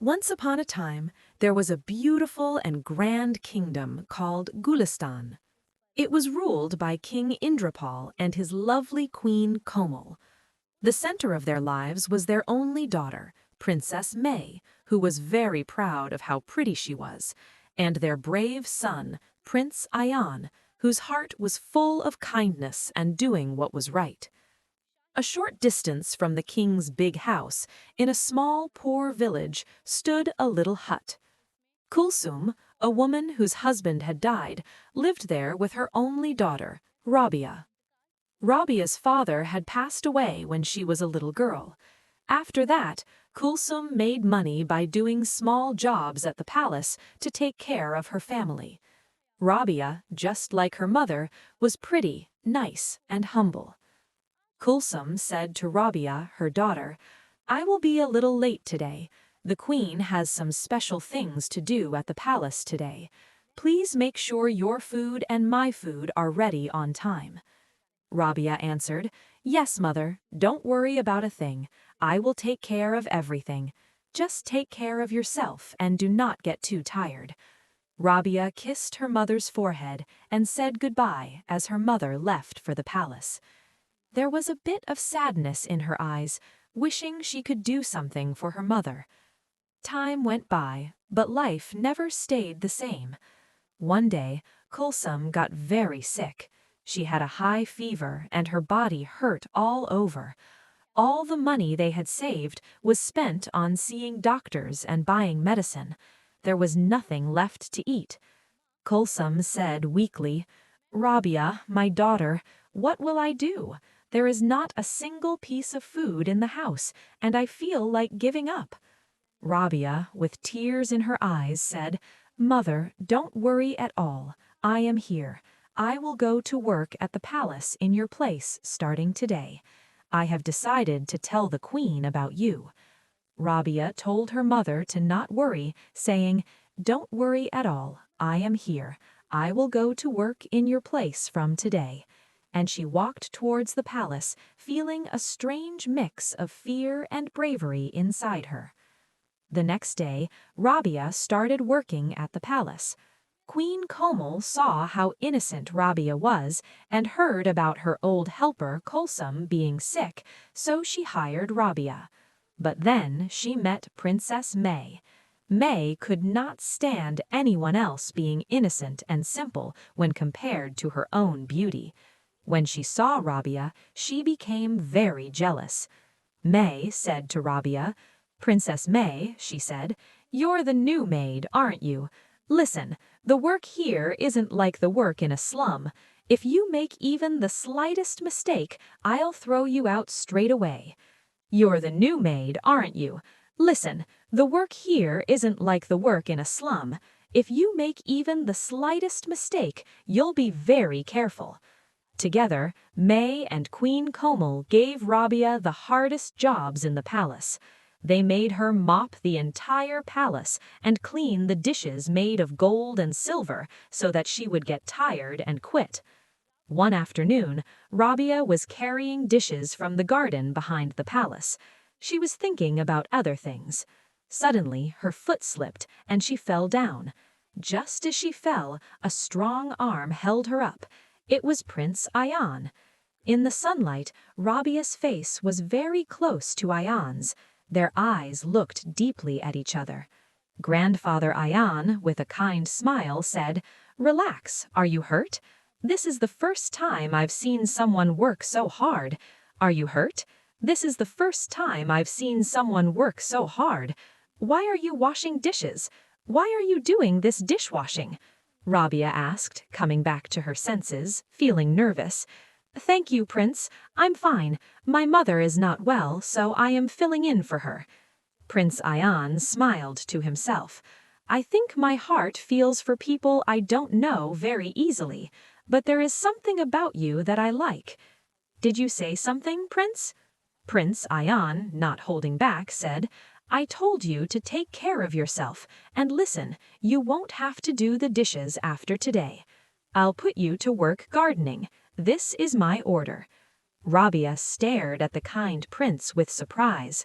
Once upon a time, there was a beautiful and grand kingdom called Gulistan. It was ruled by King Indrapal and his lovely queen Komal. The center of their lives was their only daughter, Princess May, who was very proud of how pretty she was, and their brave son, Prince Ayan, whose heart was full of kindness and doing what was right. A short distance from the king's big house, in a small, poor village, stood a little hut. Kulsum, a woman whose husband had died, lived there with her only daughter, Rabia. Rabia's father had passed away when she was a little girl. After that, Kulsum made money by doing small jobs at the palace to take care of her family. Rabia, just like her mother, was pretty, nice, and humble. Kulsum said to Rabia, her daughter, "I will be a little late today. The queen has some special things to do at the palace today. Please make sure your food and my food are ready on time." Rabia answered, "Yes, mother, don't worry about a thing. I will take care of everything. Just take care of yourself and do not get too tired." Rabia kissed her mother's forehead and said goodbye as her mother left for the palace. There was a bit of sadness in her eyes, wishing she could do something for her mother. Time went by, but life never stayed the same. One day, Kulsum got very sick. She had a high fever and her body hurt all over. All the money they had saved was spent on seeing doctors and buying medicine. There was nothing left to eat. Kulsum said weakly, "Rabia, my daughter, what will I do? There is not a single piece of food in the house, and I feel like giving up." Rabia, with tears in her eyes, said, "Mother, don't worry at all. I am here. I will go to work at the palace in your place starting today. I have decided to tell the queen about you." Rabia told her mother to not worry, saying, "Don't worry at all. I am here. I will go to work in your place from today." And she walked towards the palace, feeling a strange mix of fear and bravery inside her. The next day, Rabia started working at the palace. Queen Komal saw how innocent Rabia was and heard about her old helper Kulsum being sick, so she hired Rabia. But then she met Princess May. May could not stand anyone else being innocent and simple when compared to her own beauty. When she saw Rabia, she became very jealous. May said to Rabia, "Princess May," she said, "you're the new maid, aren't you? Listen, the work here isn't like the work in a slum. If you make even the slightest mistake, I'll throw you out straight away. You're the new maid, aren't you? Listen, the work here isn't like the work in a slum. If you make even the slightest mistake, you'll be very careful." Together, May and Queen Komal gave Rabia the hardest jobs in the palace. They made her mop the entire palace and clean the dishes made of gold and silver so that she would get tired and quit. One afternoon, Rabia was carrying dishes from the garden behind the palace. She was thinking about other things. Suddenly, her foot slipped and she fell down. Just as she fell, a strong arm held her up. It was Prince Ayan. In the sunlight, Rabia's face was very close to Ayan's. Their eyes looked deeply at each other. Grandfather Ayan, with a kind smile, said, "Relax, are you hurt? This is the first time I've seen someone work so hard. Are you hurt? This is the first time I've seen someone work so hard. Why are you washing dishes? Why are you doing this dishwashing?" Rabia asked, coming back to her senses, feeling nervous. "Thank you, Prince. I'm fine. My mother is not well, so I am filling in for her." Prince Ayan smiled to himself. "I think my heart feels for people I don't know very easily, but there is something about you that I like." "Did you say something, Prince?" Prince Ayan, not holding back, said, "I told you to take care of yourself, and listen, you won't have to do the dishes after today. I'll put you to work gardening. This is my order." Rabia stared at the kind prince with surprise.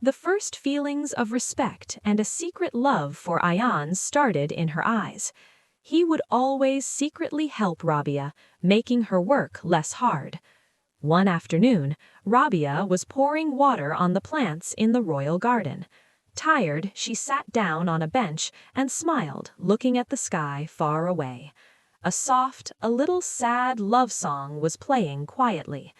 The first feelings of respect and a secret love for Ayan started in her eyes. He would always secretly help Rabia, making her work less hard. One afternoon, Rabia was pouring water on the plants in the royal garden. Tired, she sat down on a bench and smiled, looking at the sky far away. A soft, a little sad love song was playing quietly.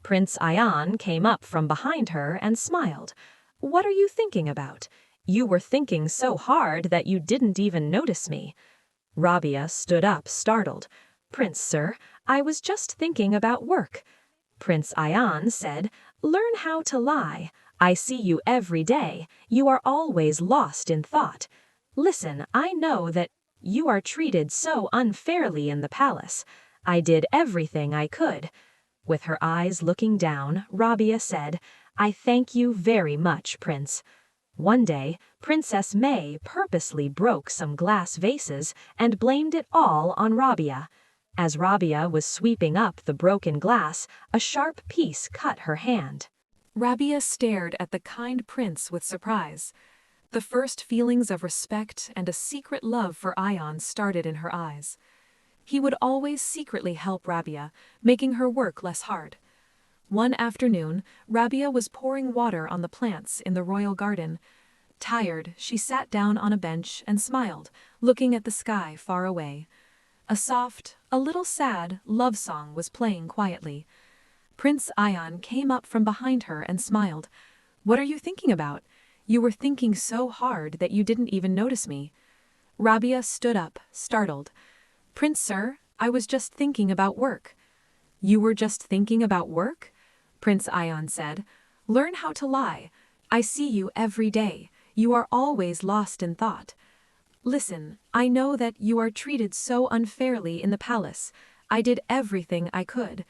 Prince Ayan came up from behind her and smiled. "What are you thinking about? You were thinking so hard that you didn't even notice me." Rabia stood up, startled. "Prince, sir, I was just thinking about work." Prince Ayan said, "Learn how to lie. I see you every day. You are always lost in thought. Listen, I know that you are treated so unfairly in the palace. I did everything I could." With her eyes looking down, Rabia said, "I thank you very much, Prince." One day, Princess May purposely broke some glass vases and blamed it all on Rabia. As Rabia was sweeping up the broken glass, a sharp piece cut her hand. Rabia stared at the kind prince with surprise. The first feelings of respect and a secret love for Ayan started in her eyes. He would always secretly help Rabia, making her work less hard. One afternoon, Rabia was pouring water on the plants in the royal garden. Tired, she sat down on a bench and smiled, looking at the sky far away. A soft, a little sad love song was playing quietly. Prince Ayan came up from behind her and smiled. "What are you thinking about? You were thinking so hard that you didn't even notice me." Rabia stood up, startled. "Prince, sir, I was just thinking about work." "You were just thinking about work?" Prince Ayan said. "Learn how to lie. I see you every day. You are always lost in thought. Listen, I know that you are treated so unfairly in the palace. I did everything I could."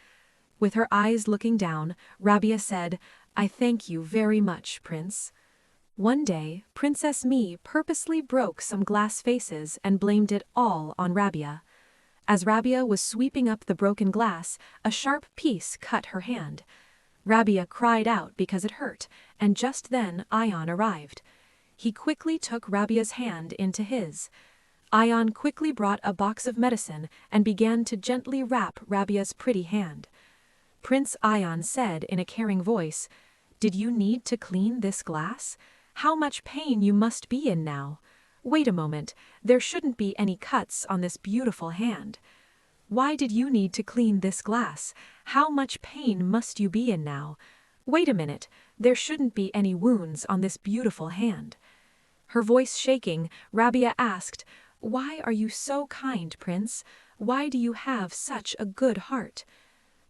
With her eyes looking down, Rabia said, "I thank you very much, Prince." One day, Princess Me purposely broke some glass vases and blamed it all on Rabia. As Rabia was sweeping up the broken glass, a sharp piece cut her hand. Rabia cried out because it hurt, and just then Ayan arrived. He quickly took Rabia's hand into his. Ayan quickly brought a box of medicine and began to gently wrap Rabia's pretty hand. Prince Ayan said in a caring voice, "Did you need to clean this glass? How much pain you must be in now. Wait a moment, there shouldn't be any cuts on this beautiful hand. Why did you need to clean this glass? How much pain must you be in now? Wait a minute, there shouldn't be any wounds on this beautiful hand." Her voice shaking, Rabia asked, "Why are you so kind, Prince? Why do you have such a good heart?"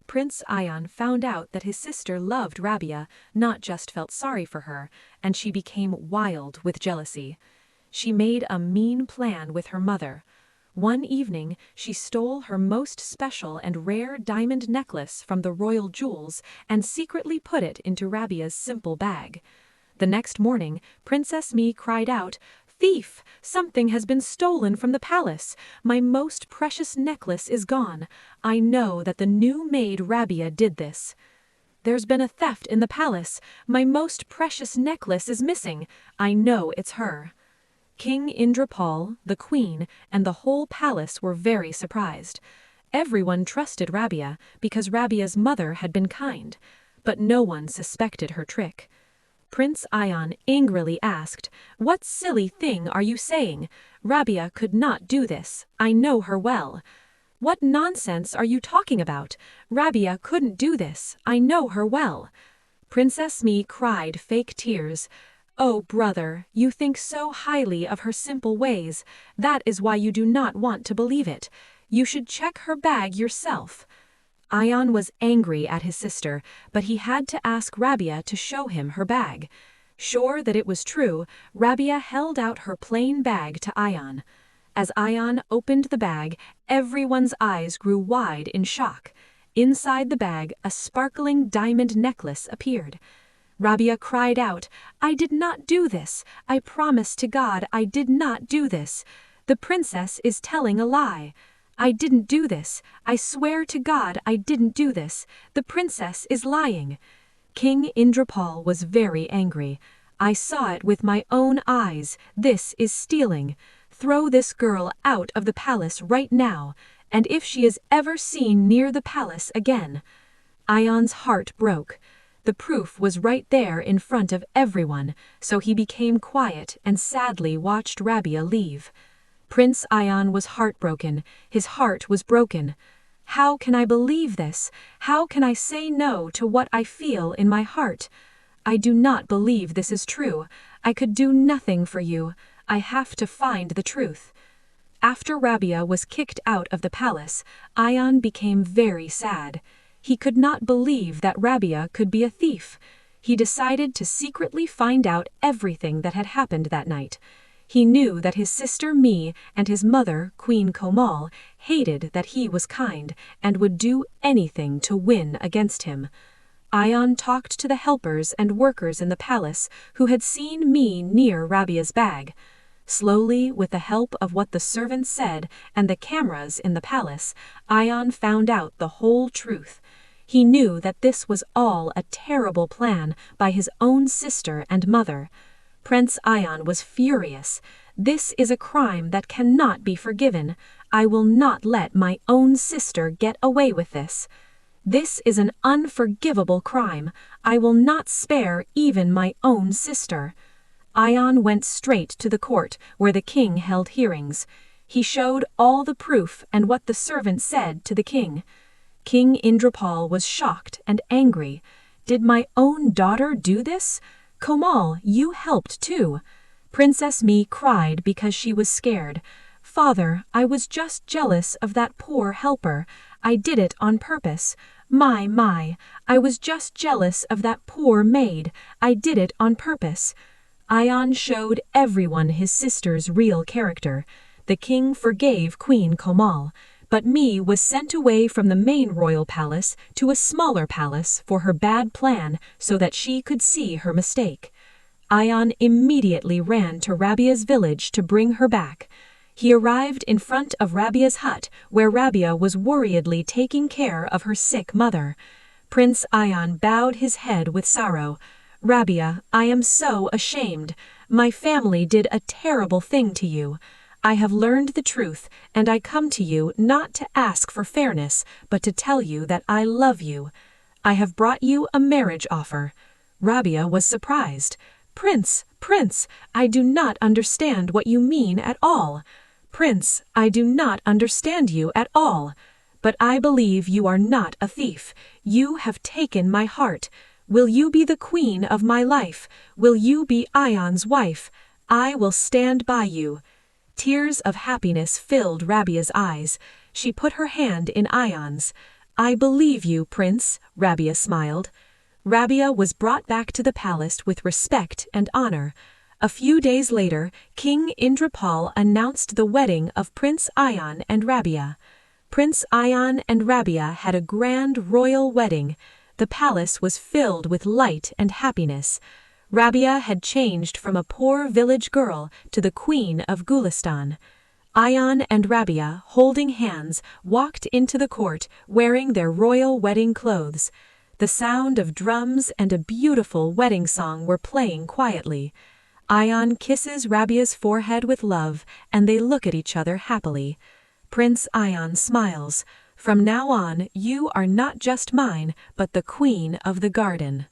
Prince Ayan found out that his sister loved Rabia, not just felt sorry for her, and she became wild with jealousy. She made a mean plan with her mother. One evening, she stole her most special and rare diamond necklace from the royal jewels and secretly put it into Rabia's simple bag. The next morning, Princess Me cried out, "Thief! Something has been stolen from the palace. My most precious necklace is gone. I know that the new maid Rabia did this. There's been a theft in the palace. My most precious necklace is missing. I know it's her." King Indrapal, the queen, and the whole palace were very surprised. Everyone trusted Rabia because Rabia's mother had been kind, but no one suspected her trick. Prince Ayan angrily asked, "What silly thing are you saying? Rabia could not do this. I know her well." "What nonsense are you talking about? Rabia couldn't do this. I know her well." Princess Me cried fake tears. "Oh, brother, you think so highly of her simple ways. That is why you do not want to believe it. You should check her bag yourself." Ayan was angry at his sister, but he had to ask Rabia to show him her bag. Sure that it was true, Rabia held out her plain bag to Ayan. As Ayan opened the bag, everyone's eyes grew wide in shock. Inside the bag, a sparkling diamond necklace appeared. Rabia cried out, "I did not do this. I promise to God I did not do this. The princess is telling a lie. I didn't do this. I swear to God I didn't do this. The princess is lying." King Indrapal was very angry. I saw it with my own eyes. This is stealing. Throw this girl out of the palace right now, and if she is ever seen near the palace again." Ion's heart broke. The proof was right there in front of everyone, so he became quiet and sadly watched Rabia leave. Prince Ion was heartbroken. His heart was broken. "How can I believe this? How can I say no to what I feel in my heart? I do not believe this is true. I could do nothing for you. I have to find the truth." After Rabia was kicked out of the palace, Ion became very sad. He could not believe that Rabia could be a thief. He decided to secretly find out everything that had happened that night. He knew that his sister Me and his mother, Queen Komal, hated that he was kind and would do anything to win against him. Ion talked to the helpers and workers in the palace who had seen Me near Rabia's bag. Slowly, with the help of what the servants said and the cameras in the palace, Ion found out the whole truth. He knew that this was all a terrible plan by his own sister and mother. Prince Ion was furious. "This is a crime that cannot be forgiven. I will not let my own sister get away with this. This is an unforgivable crime. I will not spare even my own sister." Ion went straight to the court where the king held hearings. He showed all the proof and what the servant said to the king. King Indrapal was shocked and angry. "Did my own daughter do this? Komal, you helped too." Princess Me cried because she was scared. "Father, I was just jealous of that poor helper. I did it on purpose. My, I was just jealous of that poor maid. I did it on purpose." Ion showed everyone his sister's real character. The king forgave Queen Komal, but Me was sent away from the main royal palace to a smaller palace for her bad plan so that she could see her mistake. Ion immediately ran to Rabia's village to bring her back. He arrived in front of Rabia's hut where Rabia was worriedly taking care of her sick mother. Prince Ion bowed his head with sorrow. "Rabia, I am so ashamed. My family did a terrible thing to you. I have learned the truth, and I come to you not to ask for fairness, but to tell you that I love you. I have brought you a marriage offer." Rabia was surprised. Prince, I do not understand what you mean at all." "Prince, I do not understand you at all. But I believe you are not a thief. You have taken my heart. Will you be the queen of my life? Will you be Ion's wife? I will stand by you." Tears of happiness filled Rabia's eyes. She put her hand in Ion's. "I believe you, Prince," Rabia smiled. Rabia was brought back to the palace with respect and honor. A few days later, King Indrapal announced the wedding of Prince Ion and Rabia. Prince Ion and Rabia had a grand royal wedding. The palace was filled with light and happiness. Rabia had changed from a poor village girl to the queen of Gulistan. Ion and Rabia, holding hands, walked into the court wearing their royal wedding clothes. The sound of drums and a beautiful wedding song were playing quietly. Ion kisses Rabia's forehead with love, and they look at each other happily. Prince Ion smiles. "From now on, you are not just mine, but the queen of the garden."